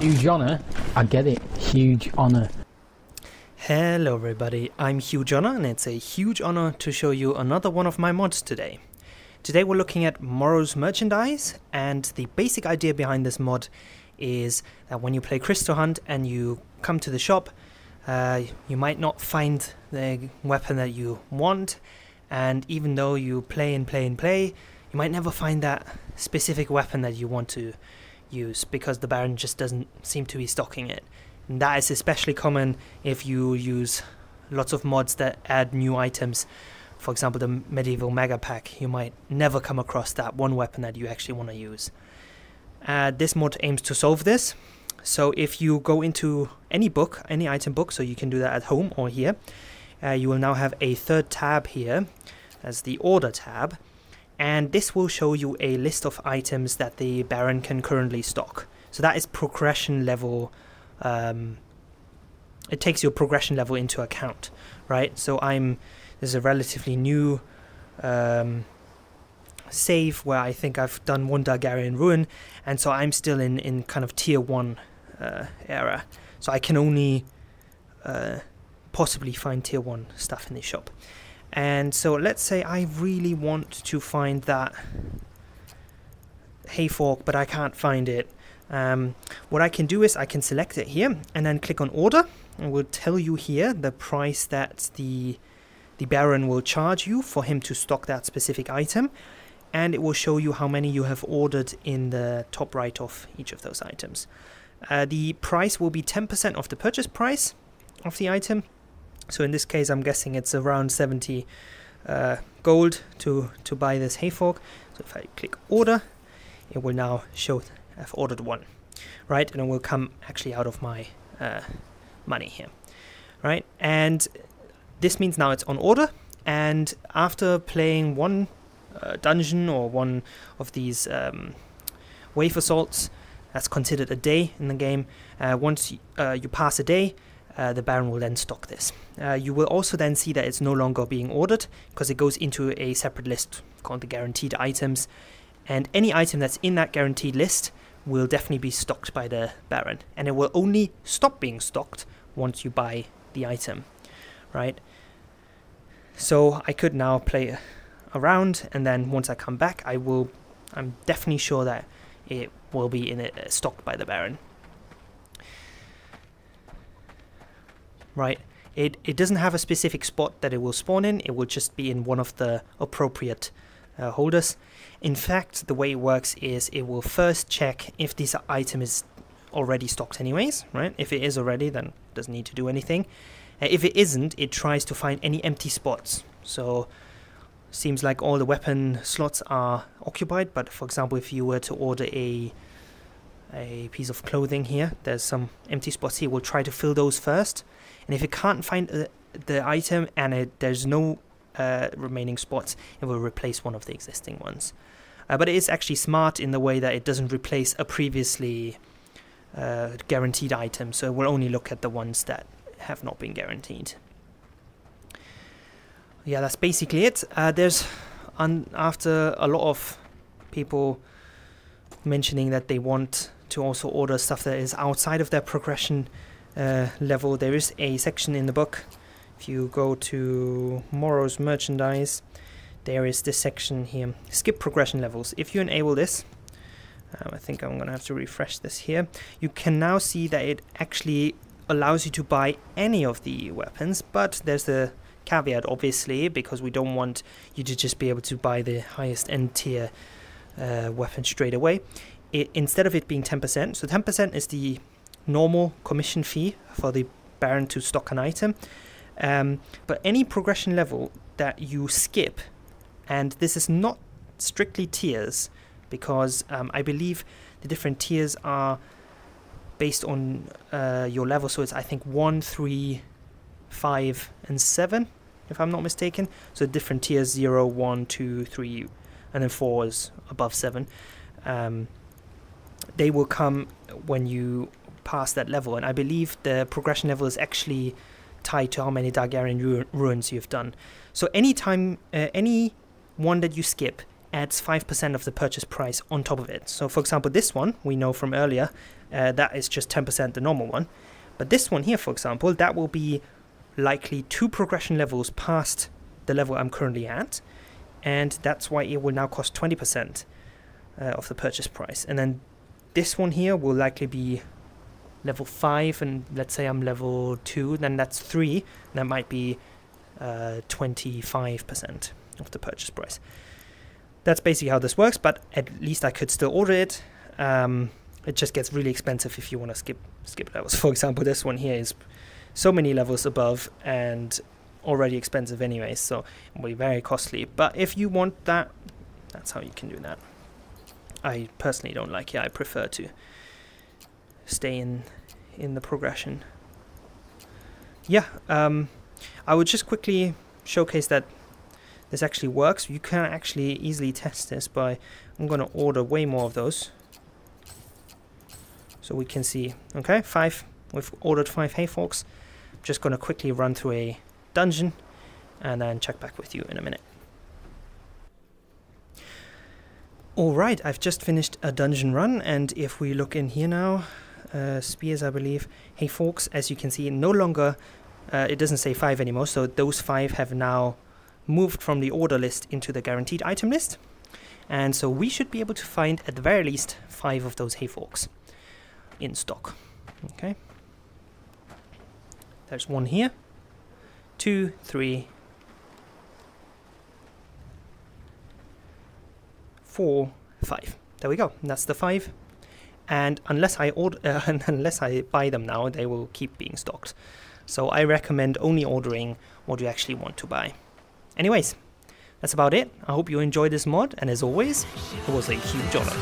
Huge honour. I get it. Huge honour. Hello everybody, I'm Huge Honor and it's a huge honor to show you another one of my mods today. Today we're looking at Morrow's Merchandise, and the basic idea behind this mod is that when you play Crystal Hunt and you come to the shop, you might not find the weapon that you want, and even though you play and play and play, you might never find that specific weapon that you want to use because the Baron just doesn't seem to be stocking it. And that is especially common if you use lots of mods that add new items. For example, the Medieval Mega Pack, you might never come across that one weapon that you actually want to use. This mod aims to solve this. So if you go into any book, any item book, so you can do that at home or here, you will now have a third tab here as the Order tab. And this will show you a list of items that the Baron can currently stock. So that is progression level. It takes your progression level into account, right? So there's a relatively new save where I think I've done one Dargarian Ruin, and so I'm still in kind of tier 1 era. So I can only possibly find tier 1 stuff in the shop. And so let's say I really want to find that hay fork, but I can't find it. What I can do is I can select it here and then click on Order, and will tell you here the price that the Baron will charge you for him to stock that specific item, and it will show you how many you have ordered in the top right of each of those items. The price will be 10% of the purchase price of the item. So in this case, I'm guessing it's around 70 gold to buy this hay fork. So if I click Order, it will now show I've ordered one, right? And it will come actually out of my money here, right? And this means now it's on order, and after playing one dungeon or one of these wave assaults, that's considered a day in the game. Once you pass a day, the Baron will then stock this. You will also then see that it's no longer being ordered because it goes into a separate list called the guaranteed items, and any item that's in that guaranteed list will definitely be stocked by the Baron, and it will only stop being stocked once you buy the item, right? So I could now play around, and then once I come back, I'm definitely sure that it will be stocked by the Baron. Right, it doesn't have a specific spot that it will spawn in, it will just be in one of the appropriate holders. In fact, the way it works is it will first check if this item is already stocked anyways, right? If it is already, then it doesn't need to do anything. If it isn't, it tries to find any empty spots. So seems like all the weapon slots are occupied, but for example, if you were to order a piece of clothing here, there's some empty spots here, we'll try to fill those first. And if it can't find the item and there's no remaining spots, it will replace one of the existing ones. But it is actually smart in the way that it doesn't replace a previously guaranteed item, so it will only look at the ones that have not been guaranteed. Yeah, that's basically it. After a lot of people mentioning that they want to also order stuff that is outside of their progression level, there is a section in the book. If you go to Morrow's Merchandise, there is this section here, skip progression levels. If you enable this, I think I'm gonna have to refresh this here, you can now see that it actually allows you to buy any of the weapons, but there's the caveat obviously, because we don't want you to just be able to buy the highest end tier weapon straight away. Instead of it being 10%, so 10% is the normal commission fee for the Baron to stock an item. But any progression level that you skip, and this is not strictly tiers, because I believe the different tiers are based on your level, so it's I think 1, 3, 5 and 7 if I'm not mistaken. So different tiers, 0, 1, 2, 3 and then 4 is above 7. They will come when you pass that level, and I believe the progression level is actually tied to how many Dargarian ruins you've done. So anytime any one that you skip adds 5% of the purchase price on top of it. So for example, this one, we know from earlier, that is just 10% the normal one. But this one here, for example, that will be likely 2 progression levels past the level I'm currently at. And that's why it will now cost 20% of the purchase price. And then this one here will likely be level 5, and let's say I'm level 2, then that's 3. That might be 25% of the purchase price. That's basically how this works, but at least I could still order it. It just gets really expensive if you want to skip levels. For example, this one here is so many levels above and already expensive anyways, so it will be very costly. But if you want that, that's how you can do that. I personally don't like it. I prefer to stay in the progression. Yeah, I would just quickly showcase that this actually works. You can actually easily test this by, I'm going to order way more of those. So we can see, okay, 5, we've ordered 5 hay forks. Just going to quickly run through a dungeon and then check back with you in a minute. Alright, I've just finished a dungeon run, and if we look in here now, spears I believe, hay forks, as you can see, no longer, it doesn't say 5 anymore, so those 5 have now moved from the order list into the guaranteed item list. And so we should be able to find at the very least 5 of those hay forks in stock. Okay. There's 1 here, 2, 3, 4, 5. There we go. That's the 5. And unless I unless I buy them now, they will keep being stocked. So I recommend only ordering what you actually want to buy. Anyways, that's about it. I hope you enjoyed this mod, and as always, it was a huge honor.